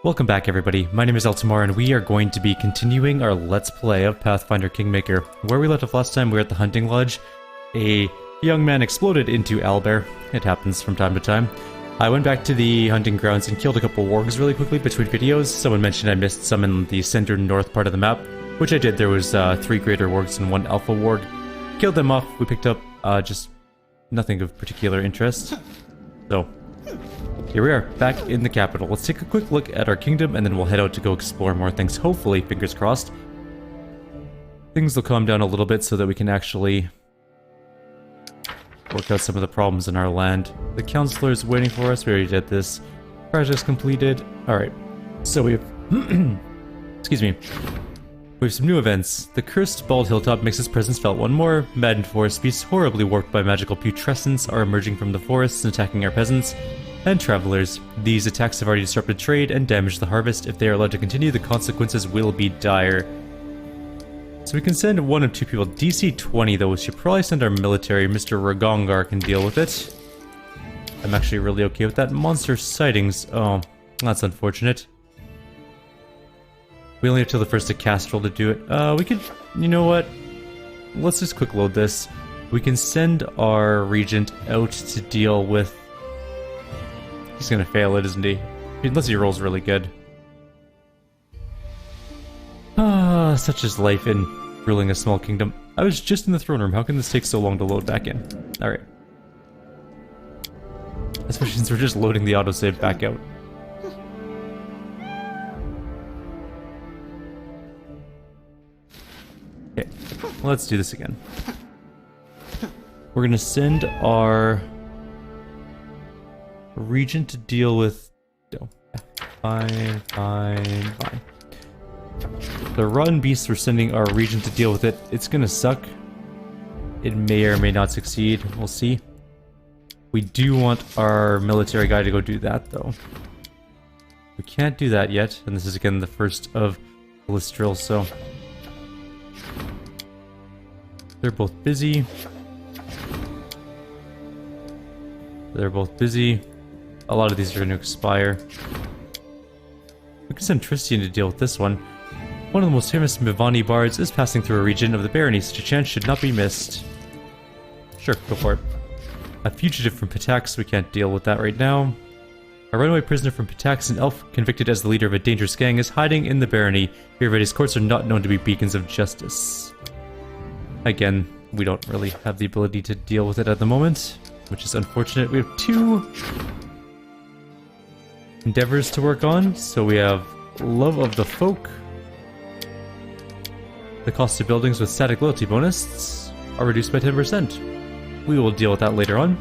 Welcome back everybody, my name is Eltimar and we are going to be continuing our Let's Play of Pathfinder Kingmaker. Where we left off last time, we were at the hunting lodge. A young man exploded into owlbear. It happens from time to time. I went back to the hunting grounds and killed a couple wargs really quickly between videos. Someone mentioned I missed some in the center north part of the map, which I did. There was 3 greater wargs and 1 alpha warg. Killed them off, we picked up just nothing of particular interest. So, here we are, back in the capital. Let's take a quick look at our kingdom, and then we'll head out to go explore more things. Hopefully, fingers crossed, things will calm down a little bit so that we can actually work out some of the problems in our land. The counselor is waiting for us. We already did this. Project's completed. Alright, so we have... excuse me. We have some new events. The cursed bald hilltop makes its presence felt one more. Maddened forest beasts horribly warped by magical putrescence are emerging from the forests and attacking our peasants and travelers. These attacks have already disrupted trade and damaged the harvest. If they are allowed to continue, the consequences will be dire. So we can send 1 of 2 people. DC 20 though, we should probably send our military. Mr. Ragongar can deal with it. I'm actually really okay with that. Monster sightings. Oh, that's unfortunate. We only have till the 1st of Castrol to do it. We could, you know what? Let's just quick load this. We can send our regent out to deal with... He's gonna fail it, isn't he? Unless he rolls really good. Ah, such is life in ruling a small kingdom. I was just in the throne room. How can this take so long to load back in? Alright. Especially since we're just loading the autosave back out. Okay, let's do this again. We're gonna send our regent to deal with... Oh, fine. The rotten beasts, we're sending our regent to deal with it. It's gonna suck. It may or may not succeed. We'll see. We do want our military guy to go do that, though. We can't do that yet, and this is again the first of Listril, so... They're both busy. A lot of these are going to expire. We can send Tristian to deal with this one. One of the most famous Mivani bards is passing through a region of the barony. Such a chance should not be missed. Sure, go for it. A fugitive from Pitax, we can't deal with that right now. A runaway prisoner from Pitax, an elf convicted as the leader of a dangerous gang, is hiding in the barony. Everybody's courts are not known to be beacons of justice. Again, we don't really have the ability to deal with it at the moment, which is unfortunate. We have 2 endeavors to work on. So we have Love of the Folk. The cost of buildings with static loyalty bonus are reduced by 10%. We will deal with that later on.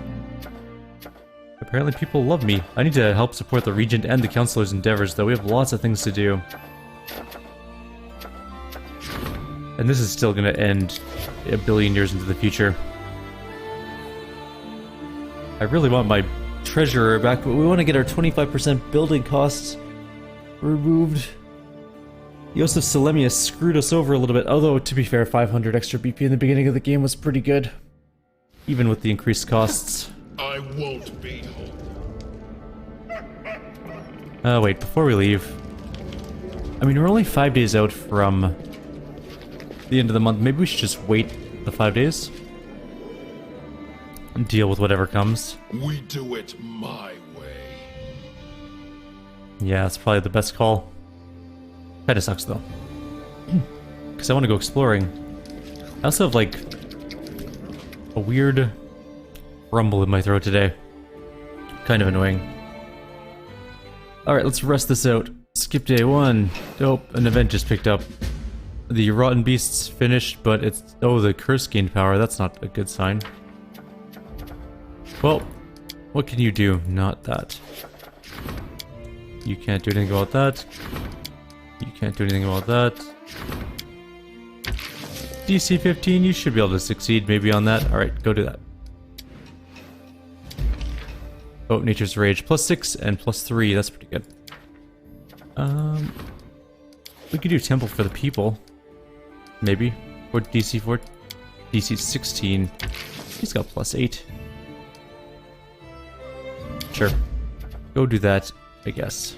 Apparently people love me. I need to help support the regent and the counselor's endeavors, though. We have lots of things to do. And this is still going to end a billion years into the future. I really want my treasurer back, but we want to get our 25% building costs removed. Yosef Selemius screwed us over a little bit, although to be fair, 500 extra BP in the beginning of the game was pretty good, even with the increased costs. I won't be home. Wait, before we leave, I mean, we're only 5 days out from the end of the month. Maybe we should just wait the 5 days and deal with whatever comes. We do it my way. Yeah, that's probably the best call. Kinda sucks though, because I want to go exploring. I also have like a weird rumble in my throat today. Kind of annoying. Alright, let's rest this out. Skip day 1. Dope, an event just picked up. The rotten beasts finished, but it's... Oh, the curse gained power. That's not a good sign. Well, what can you do? Not that. You can't do anything about that. You can't do anything about that. DC 15, you should be able to succeed maybe on that. Alright, go do that. Oh, Nature's Rage. +6 and +3. That's pretty good. We could do Temple for the People. Maybe. Or DC 4. DC 16. He's got +8. Sure. Go do that, I guess.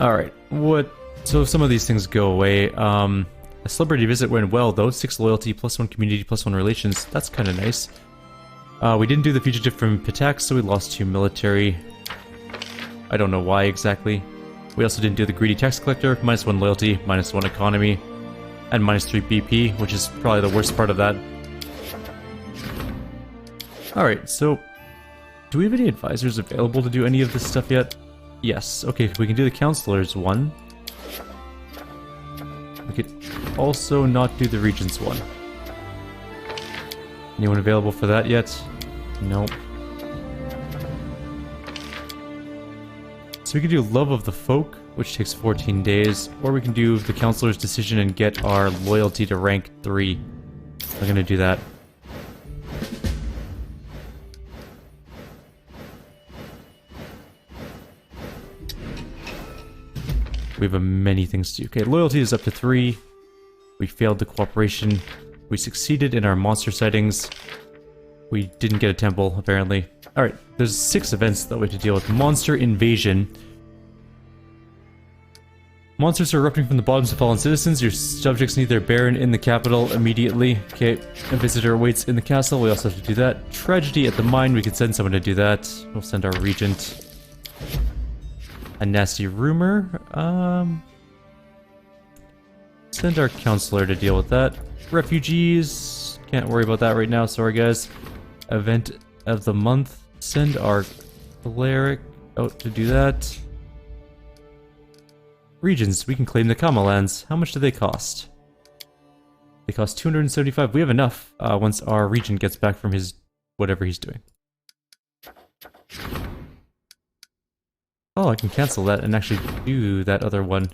Alright, so some of these things go away. A celebrity visit went well though, 6 loyalty, +1 community, +1 relations. That's kind of nice. We didn't do the fugitive from Patak, so we lost 2 military. I don't know why exactly. We also didn't do the greedy tax collector, -1 loyalty, -1 economy, and -3 BP, which is probably the worst part of that. Alright, so do we have any advisors available to do any of this stuff yet? Yes, okay, we can do the counselors one. We could also not do the regents one. Anyone available for that yet? Nope. So we can do Love of the Folk, which takes 14 days, or we can do the counselor's decision and get our loyalty to rank 3. I'm gonna do that. We have many things to do. Okay, loyalty is up to 3. We failed the cooperation. We succeeded in our monster sightings. We didn't get a temple, apparently. Alright, there's 6 events that we have to deal with. Monster invasion. Monsters are erupting from the bottoms of fallen citizens. Your subjects need their baron in the capital immediately. Okay, a visitor awaits in the castle. We also have to do that. Tragedy at the mine. We could send someone to do that. We'll send our regent. A nasty rumor. Send our counselor to deal with that. Refugees. Can't worry about that right now. Sorry, guys. Event of the month. Send our cleric out to do that. Regions. We can claim the Kama lands. How much do they cost? They cost 275. We have enough once our regent gets back from his whatever he's doing. Oh, I can cancel that and actually do that other one.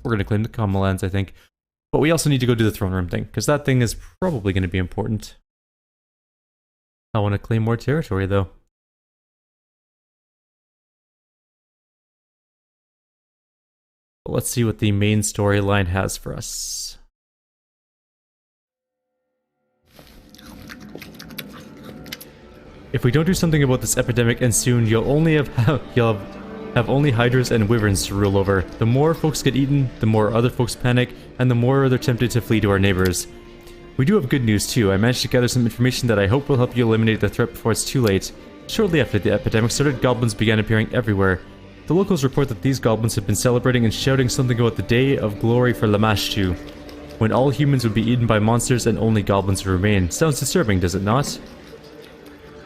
We're going to claim the Kama lands, I think. But we also need to go do the throne room thing, because that thing is probably going to be important. I want to claim more territory, though. But let's see what the main storyline has for us. If we don't do something about this epidemic, and soon, you'll have only hydras and wyverns to rule over. The more folks get eaten, the more other folks panic, and the more they're tempted to flee to our neighbors. We do have good news too. I managed to gather some information that I hope will help you eliminate the threat before it's too late. Shortly after the epidemic started, goblins began appearing everywhere. The locals report that these goblins have been celebrating and shouting something about the Day of Glory for Lamashtu, when all humans would be eaten by monsters and only goblins would remain. Sounds disturbing, does it not?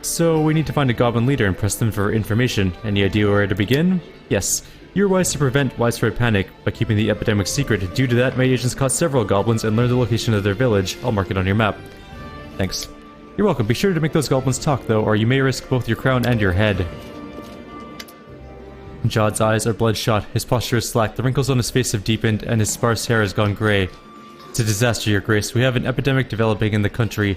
So we need to find a goblin leader and press them for information. Any idea where to begin? Yes. You're wise to prevent widespread panic by keeping the epidemic secret. Due to that, my agents caught several goblins and learned the location of their village. I'll mark it on your map. Thanks. You're welcome. Be sure to make those goblins talk, though, or you may risk both your crown and your head. Jod's eyes are bloodshot. His posture is slack. The wrinkles on his face have deepened, and his sparse hair has gone grey. It's a disaster, Your Grace. We have an epidemic developing in the country.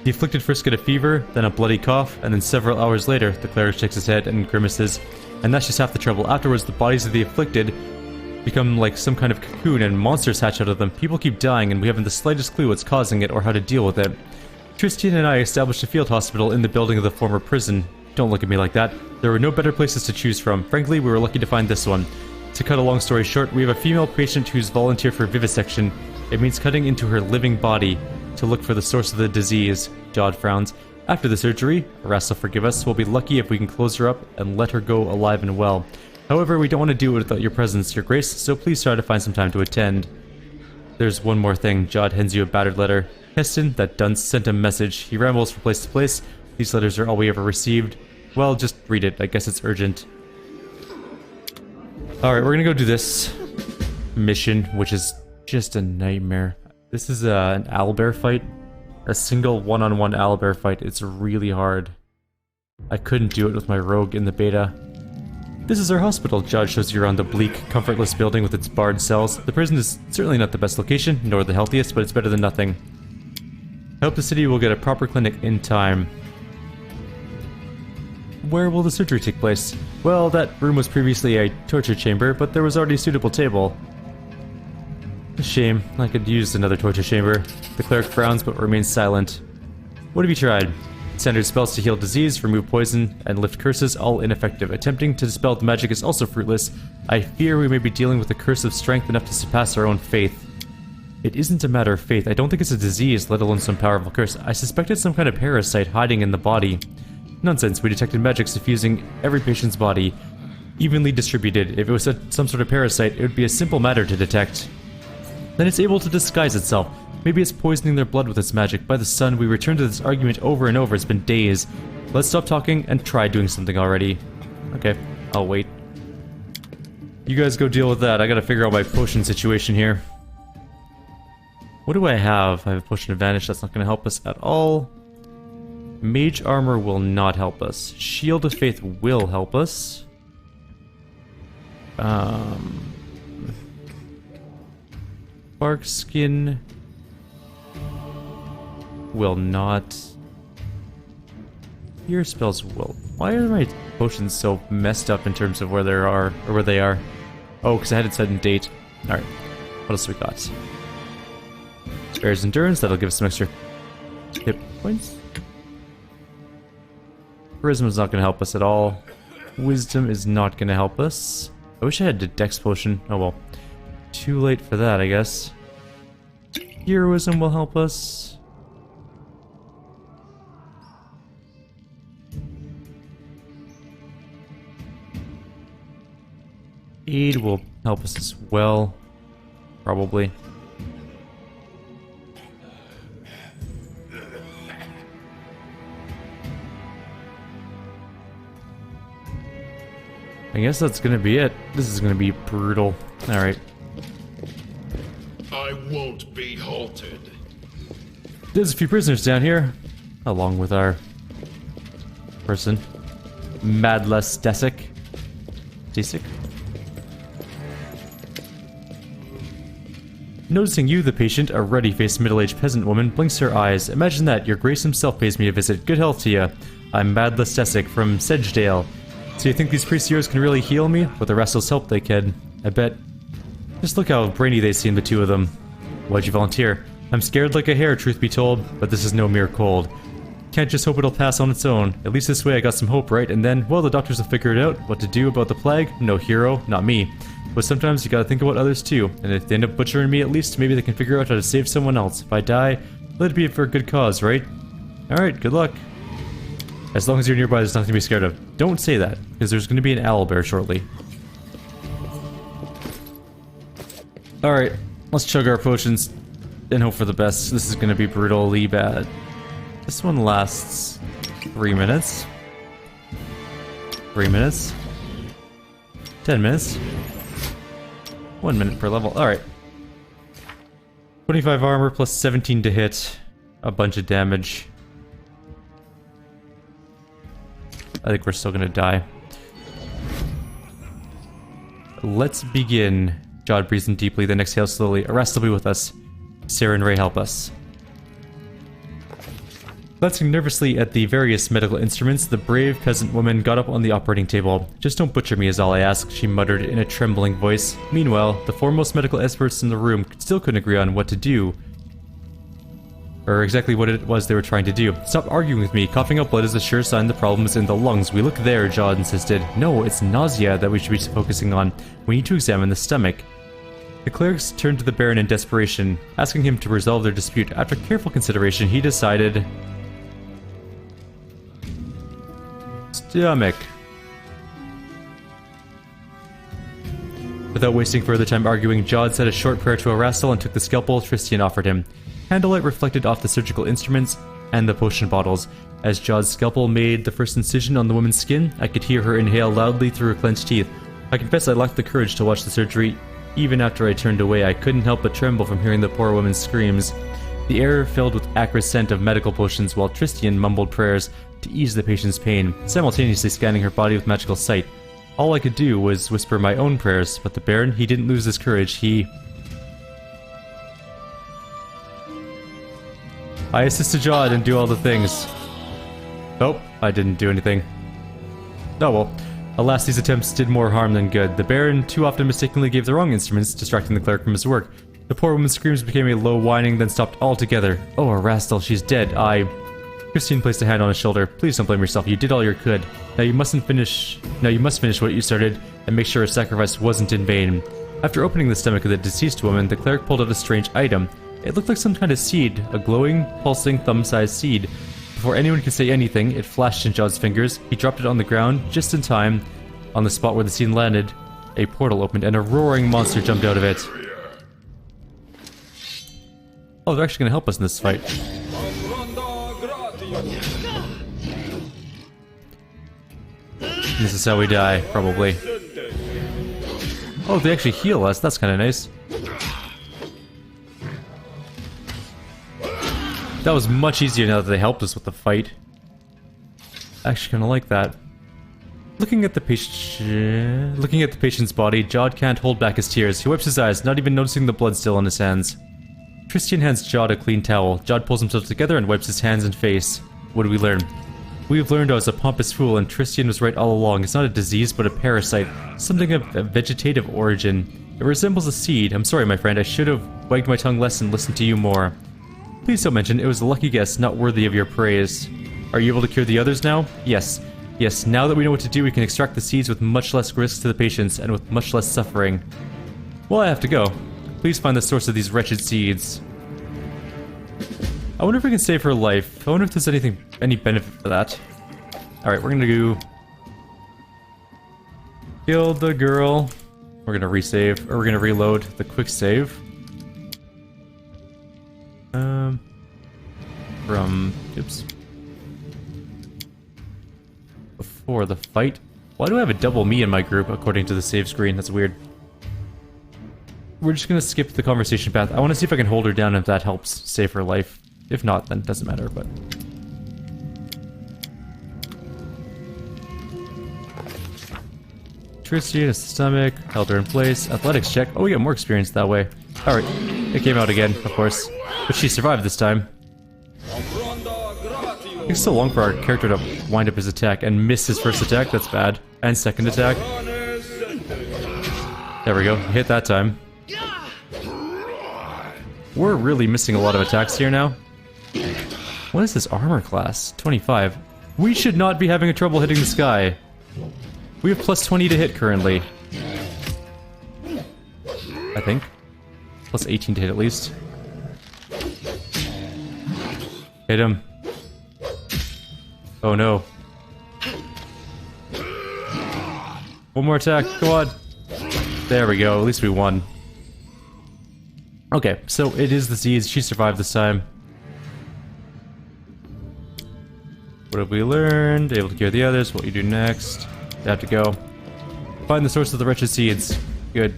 The afflicted first get a fever, then a bloody cough, and then several hours later, the cleric shakes his head and grimaces. And that's just half the trouble. Afterwards, the bodies of the afflicted become like some kind of cocoon and monsters hatch out of them. People keep dying, and we haven't the slightest clue what's causing it or how to deal with it. Tristan and I established a field hospital in the building of the former prison. Don't look at me like that. There were no better places to choose from. Frankly, we were lucky to find this one. To cut a long story short, we have a female patient who's volunteered for vivisection. It means cutting into her living body to look for the source of the disease. Jod frowns. After the surgery, Ras will forgive us, we'll be lucky if we can close her up and let her go alive and well. However, we don't want to do it without your presence, Your Grace, so please try to find some time to attend. There's one more thing. Jod hands you a battered letter. Heston, that dunce, sent a message. He rambles from place to place. These letters are all we ever received. Well, just read it. I guess it's urgent. Alright, we're gonna go do this mission, which is just a nightmare. This is an owlbear fight. A single one-on-one owlbear fight. It's really hard. I couldn't do it with my rogue in the beta. This is our hospital. Jod shows you around the bleak, comfortless building with its barred cells. The prison is certainly not the best location, nor the healthiest, but it's better than nothing. I hope the city will get a proper clinic in time. Where will the surgery take place? Well, that room was previously a torture chamber, but there was already a suitable table. A shame. I could use another torture chamber. The cleric frowns but remains silent. What have you tried? Standard spells to heal disease, remove poison, and lift curses, all ineffective. Attempting to dispel the magic is also fruitless. I fear we may be dealing with a curse of strength enough to surpass our own faith. It isn't a matter of faith. I don't think it's a disease, let alone some powerful curse. I suspect it's some kind of parasite hiding in the body. Nonsense. We detected magic suffusing every patient's body, evenly distributed. If it was some sort of parasite, it would be a simple matter to detect. Then it's able to disguise itself. Maybe it's poisoning their blood with its magic. By the sun, we return to this argument over and over. It's been days. Let's stop talking and try doing something already. Okay, I'll wait. You guys go deal with that. I gotta figure out my potion situation here. What do I have? I have a potion advantage. That's not gonna help us at all. Mage armor will not help us. Shield of Faith will help us. Bark skin will not. Your spells will. Why are my potions so messed up in terms of where they are, or where they are? Oh, because I had it set in date. Alright. What else we got? Spares endurance, that'll give us some extra hit points. Charisma's not going to help us at all. Wisdom is not going to help us. I wish I had a dex potion. Oh well. Too late for that, I guess. Heroism will help us. Aid will help us as well. Probably. I guess that's gonna be it. This is gonna be brutal. Alright. I won't be halted. There's a few prisoners down here, along with our person. Madless Desik. Desik? Noticing you, the patient, a ruddy-faced middle-aged peasant woman, blinks her eyes. Imagine that, your grace himself pays me a visit. Good health to you. I'm Madless Desik from Sedgedale. So you think these priests of yours can really heal me? With the Rastal's help they can. I bet. Just look how brainy they seem, the two of them. Why'd you volunteer? I'm scared like a hare, truth be told, but this is no mere cold. Can't just hope it'll pass on its own. At least this way I got some hope, right? And then, well, the doctors will figure it out. What to do about the plague? No hero, not me. But sometimes you gotta think about others too. And if they end up butchering me, at least maybe they can figure out how to save someone else. If I die, let it be for a good cause, right? Alright, good luck. As long as you're nearby, there's nothing to be scared of. Don't say that, because there's going to be an owlbear shortly. Alright, let's chug our potions and hope for the best. This is going to be brutally bad. This one lasts 3 minutes. 3 minutes. 10 minutes. 1 minute per level. Alright. 25 armor plus 17 to hit. A bunch of damage. I think we're still gonna die. Let's begin. Jod breathes in deeply, then exhales slowly. Arrest will be with us. Sarah and Ray help us. Glancing nervously at the various medical instruments, the brave peasant woman got up on the operating table. Just don't butcher me is all I ask, she muttered in a trembling voice. Meanwhile, the foremost medical experts in the room still couldn't agree on what to do. Or exactly what it was they were trying to do. Stop arguing with me. Coughing up blood is a sure sign the problem is in the lungs. We look there, Jod insisted. No, it's nausea that we should be focusing on. We need to examine the stomach. The clerics turned to the Baron in desperation, asking him to resolve their dispute. After careful consideration, he decided... Stomach. Without wasting further time arguing, Jod said a short prayer to a Rastal and took the scalpel Tristian offered him. Candlelight reflected off the surgical instruments and the potion bottles. As Jod's scalpel made the first incision on the woman's skin, I could hear her inhale loudly through her clenched teeth. I confess I lacked the courage to watch the surgery. Even after I turned away, I couldn't help but tremble from hearing the poor woman's screams. The air filled with acrid scent of medical potions while Tristian mumbled prayers to ease the patient's pain, simultaneously scanning her body with magical sight. All I could do was whisper my own prayers, but the Baron, he didn't lose his courage. I assisted Jod and do all the things. Nope, I didn't do anything. Oh well. Alas, these attempts did more harm than good. The Baron too often mistakenly gave the wrong instruments, distracting the cleric from his work. The poor woman's screams became a low whining, then stopped altogether. Oh, Rastal, she's dead. Christine placed a hand on his shoulder. Please don't blame yourself. You did all you could. Now you must finish what you started and make sure a sacrifice wasn't in vain. After opening the stomach of the deceased woman, the cleric pulled out a strange item. It looked like some kind of seed, a glowing, pulsing, thumb-sized seed. Before anyone could say anything, it flashed in Jod's fingers. He dropped it on the ground just in time. On the spot where the seed landed, a portal opened and a roaring monster jumped out of it. Oh, they're actually going to help us in this fight. This is how we die, probably. Oh, they actually heal us. That's kind of nice. That was much easier now that they helped us with the fight. I actually kind of like that. Looking at the patient's body, Jod can't hold back his tears. He wipes his eyes, not even noticing the blood still on his hands. Tristian hands Jod a clean towel. Jod pulls himself together and wipes his hands and face. What do we learn? We have learned I was a pompous fool, and Tristian was right all along. It's not a disease, but a parasite. Something of a vegetative origin. It resembles a seed. I'm sorry, my friend. I should have wagged my tongue less and listened to you more. Please don't mention it was a lucky guess, not worthy of your praise. Are you able to cure the others now? Yes. Yes, now that we know what to do, we can extract the seeds with much less risk to the patients, and with much less suffering. Well, I have to go. Please find the source of these wretched seeds. I wonder if we can save her life. I wonder if there's any benefit for that. Alright, we're gonna go... kill the girl. We're gonna resave, or we're gonna reload the quick save. Oops. Before the fight. Why do I have a double me in my group, according to the save screen? That's weird. We're just gonna skip the conversation path. I want to see if I can hold her down if that helps save her life. If not, then it doesn't matter, but... Tristian, a stomach, held her in place. Athletics check. Oh, we got more experience that way. Alright, it came out again, of course. But she survived this time. It takes so long for our character to wind up his attack and miss his first attack. That's bad. And second attack. There we go. Hit that time. We're really missing a lot of attacks here now. What is this armor class? 25. We should not be having trouble hitting this guy. We have plus 20 to hit currently. I think. Plus 18 to hit at least. Hit him. Oh no. One more attack, come on. There we go, at least we won. Okay, so it is the seeds. She survived this time. What have we learned? Able to cure the others. What you do next? You have to go. Find the source of the wretched seeds. Good.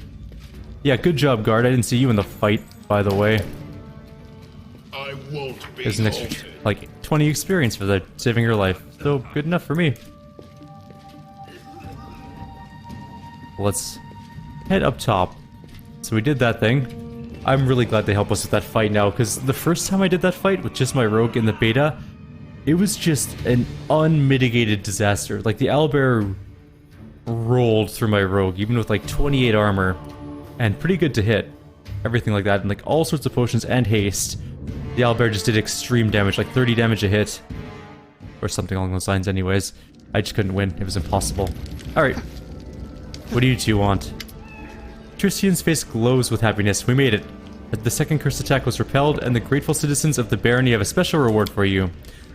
Yeah, good job, guard. I didn't see you in the fight, by the way. I won't be There's an extra, like, 20 experience for that, saving your life. So, good enough for me. Let's head up top. So we did that thing. I'm really glad they helped us with that fight now, because the first time I did that fight with just my rogue in the beta, it was just an unmitigated disaster. Like, the owlbear rolled through my rogue, even with like 28 armor, and pretty good to hit. Everything like that, and like all sorts of potions and haste. The owlbear just did extreme damage, like 30 damage a hit. Or something along those lines anyways. I just couldn't win, it was impossible. Alright. What do you two want? Tristian's face glows with happiness. We made it. The second cursed attack was repelled, and the grateful citizens of the barony have a special reward for you.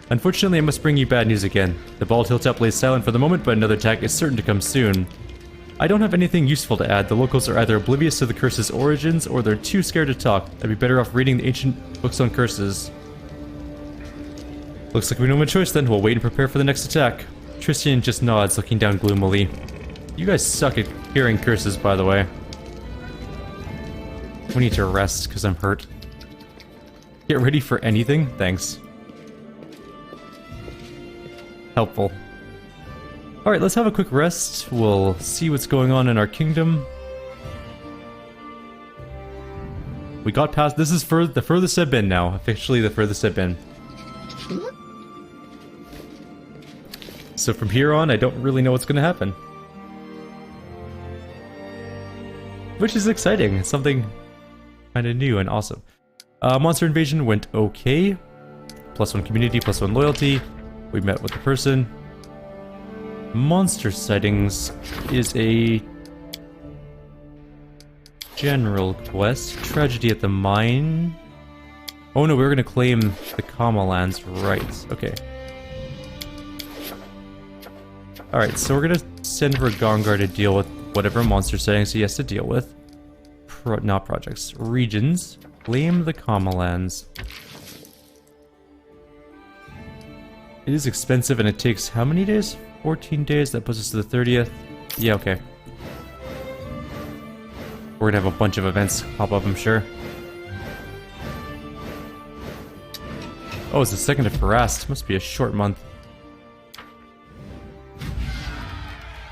Unfortunately, I must bring you bad news again. The bald hilltop lays silent for the moment, but another attack is certain to come soon. I don't have anything useful to add. The locals are either oblivious to the curse's origins, or they're too scared to talk. I'd be better off reading the ancient books on curses. Looks like we don't have a choice then. We'll wait and prepare for the next attack. Tristian just nods, looking down gloomily. You guys suck at hearing curses, by the way. We need to rest, because I'm hurt. Get ready for anything? Thanks. Helpful. Alright, let's have a quick rest. We'll see what's going on in our kingdom. We got past... This is the furthest I've been now. Officially the furthest I've been. So from here on, I don't really know what's going to happen. Which is exciting. It's something kind of new and awesome. Monster invasion went okay. +1 community, +1 loyalty. We met with the person. Monster sightings is a general quest. Tragedy at the mine. Oh no, we were gonna claim the Kama lands, right? Okay. Alright, so we're gonna send Ragongar to deal with whatever monster sightings he has to deal with. Not projects. Regions. Claim the Kama lands. It is expensive and it takes how many days? 14 days. That puts us to the 30th. Yeah, okay. We're gonna have a bunch of events pop up, I'm sure. Oh, it's the 2nd of Farast. Must be a short month.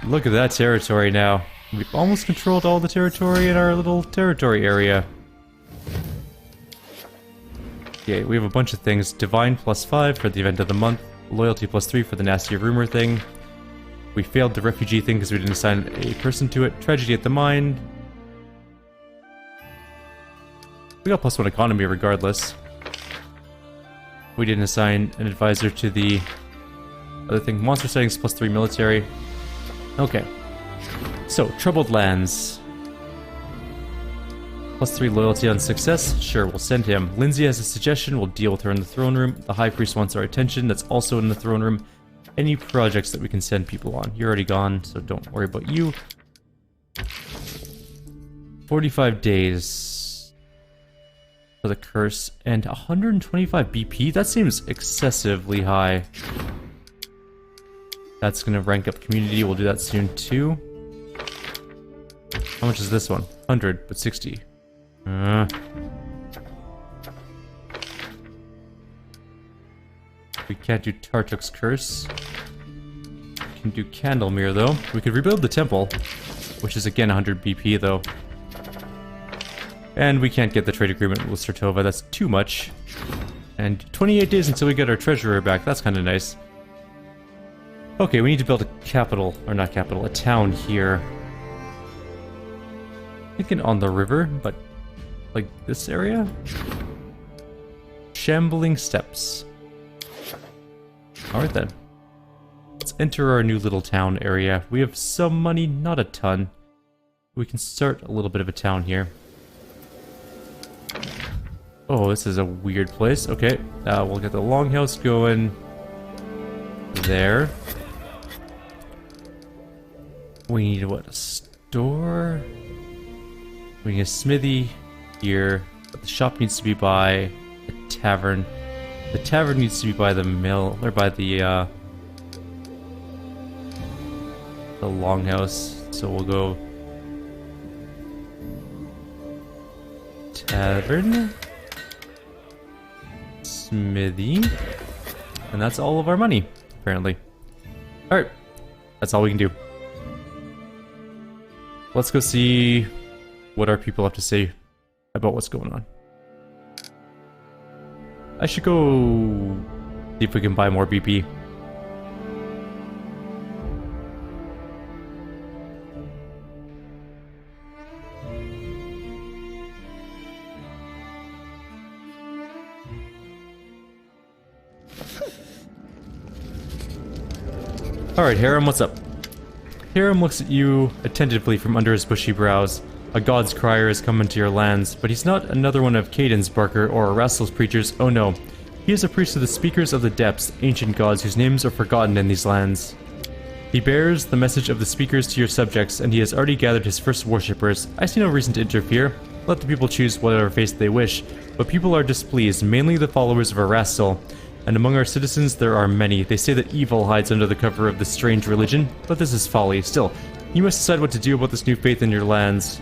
Look at that territory now. We've almost controlled all the territory in our little territory area. Okay, we have a bunch of things. Divine +5 for the event of the month. Loyalty +3 for the nasty rumor thing. We failed the refugee thing because we didn't assign a person to it. Tragedy at the mine. We got +1 economy regardless. We didn't assign an advisor to the other thing. Monster settings +3 military. Okay. So, Troubled Lands. +3 loyalty on success. Sure, we'll send him. Lindsay has a suggestion. We'll deal with her in the throne room. The High Priest wants our attention. That's also in the throne room. Any projects that we can send people on. You're already gone, so don't worry about you. 45 days for the curse. And 125 BP? That seems excessively high. That's gonna rank up community. We'll do that soon too. How much is this one? 100, but 60. We can't do Tartuk's Curse. We can do Candlemere though. We could rebuild the temple, which is again 100 BP though. And we can't get the trade agreement with Sertova, that's too much. And 28 days until we get our treasurer back, that's kind of nice. Okay, we need to build a capital, or not capital, a town here. Thinking on the river, but like this area? Shambling Steps. Alright then. Let's enter our new little town area. We have some money, not a ton. We can start a little bit of a town here. Oh, this is a weird place. Okay, we'll get the longhouse going there. We need, what, a store? We need a smithy here, but the shop needs to be by a tavern. The tavern needs to be by the mill, or by the longhouse. So we'll go tavern, smithy, and that's all of our money, apparently. Alright, that's all we can do. Let's go see what our people have to say about what's going on. I should go see if we can buy more BP. Alright, Harem, what's up? Harem looks at you attentively from under his bushy brows. A god's crier has come into your lands, but he's not another one of Caden's barker or Erastel's preachers, oh no. He is a priest of the Speakers of the Depths, ancient gods whose names are forgotten in these lands. He bears the message of the Speakers to your subjects, and he has already gathered his first worshippers. I see no reason to interfere. Let the people choose whatever faith they wish, but people are displeased, mainly the followers of Erastel. And among our citizens there are many. They say that evil hides under the cover of this strange religion, but this is folly. Still, you must decide what to do about this new faith in your lands.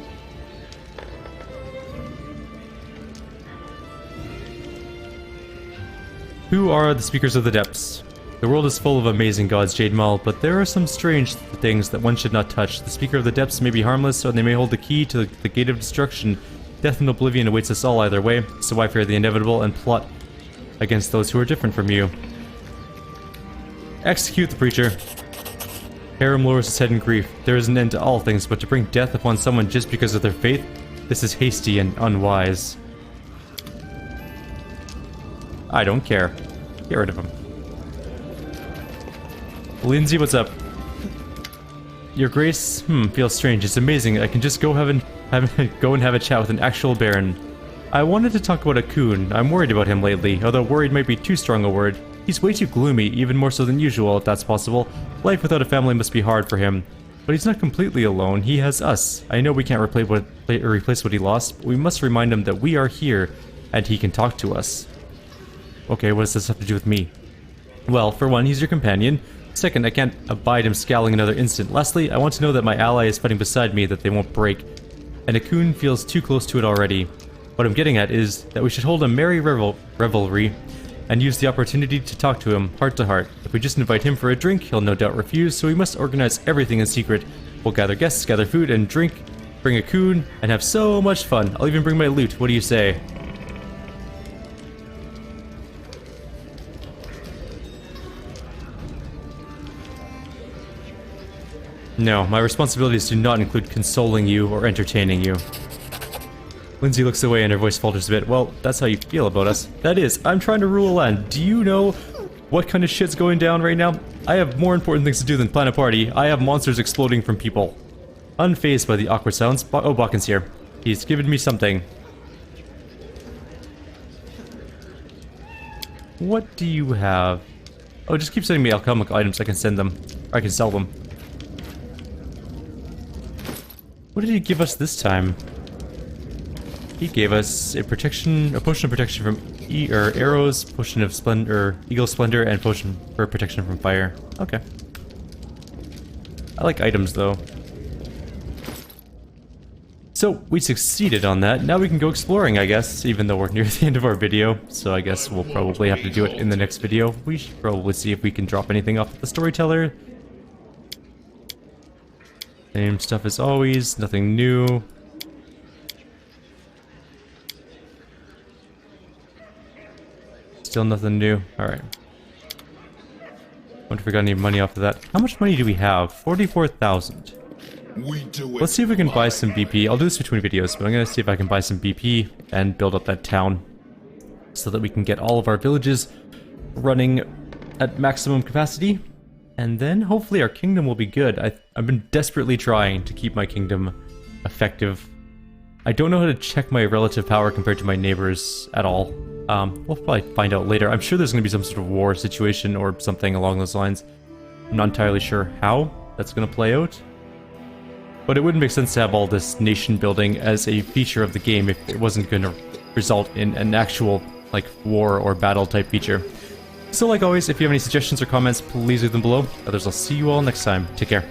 Who are the Speakers of the Depths? The world is full of amazing gods, Jade Mal, but there are some strange things that one should not touch. The Speaker of the Depths may be harmless, or they may hold the key to the gate of destruction. Death and oblivion awaits us all either way, so I fear the inevitable and plot against those who are different from you. Execute the preacher. Harem lowers his head in grief. There is an end to all things, but to bring death upon someone just because of their faith, this is hasty and unwise. I don't care. Get rid of him. Lindsay, what's up? Your Grace, feels strange. It's amazing. I can just go and have a chat with an actual Baron. I wanted to talk about Akun. I'm worried about him lately, although worried might be too strong a word. He's way too gloomy, even more so than usual, if that's possible. Life without a family must be hard for him. But he's not completely alone. He has us. I know we can't replace what he lost, but we must remind him that we are here, and he can talk to us. Okay, what does this have to do with me? Well, for one, he's your companion. Second, I can't abide him scowling another instant. Lastly, I want to know that my ally is fighting beside me, that they won't break. And Akun feels too close to it already. What I'm getting at is that we should hold a merry revelry and use the opportunity to talk to him heart to heart. If we just invite him for a drink, he'll no doubt refuse, so we must organize everything in secret. We'll gather guests, gather food and drink, bring Akun, and have so much fun. I'll even bring my loot. What do you say? No, my responsibilities do not include consoling you or entertaining you. Lindsay looks away and her voice falters a bit. Well, that's how you feel about us. That is, I'm trying to rule a land. Do you know what kind of shit's going down right now? I have more important things to do than plan a party. I have monsters exploding from people. Unfazed by the awkward silence, oh, Bakken's here. He's given me something. What do you have? Oh, just keep sending me alchemical items. I can send them. Or I can sell them. What did he give us this time? He gave us a potion of protection from arrows, potion of eagle splendor, and potion for protection from fire. Okay. I like items though. So we succeeded on that. Now we can go exploring, I guess, even though we're near the end of our video. So I guess we'll probably have to do it in the next video. We should probably see if we can drop anything off the storyteller. Same stuff as always, nothing new. Still nothing new. Alright. Wonder if we got any money off of that. How much money do we have? 44,000. Let's see if we can buy some BP. I'll do this between videos, but I'm gonna see if I can buy some BP and build up that town so that we can get all of our villages running at maximum capacity. And then hopefully our kingdom will be good. I've been desperately trying to keep my kingdom effective. I don't know how to check my relative power compared to my neighbors at all. We'll probably find out later. I'm sure there's going to be some sort of war situation or something along those lines. I'm not entirely sure how that's going to play out. But it wouldn't make sense to have all this nation building as a feature of the game if it wasn't going to result in an actual, like, war or battle type feature. So like always, if you have any suggestions or comments, please leave them below. Others, I'll see you all next time. Take care.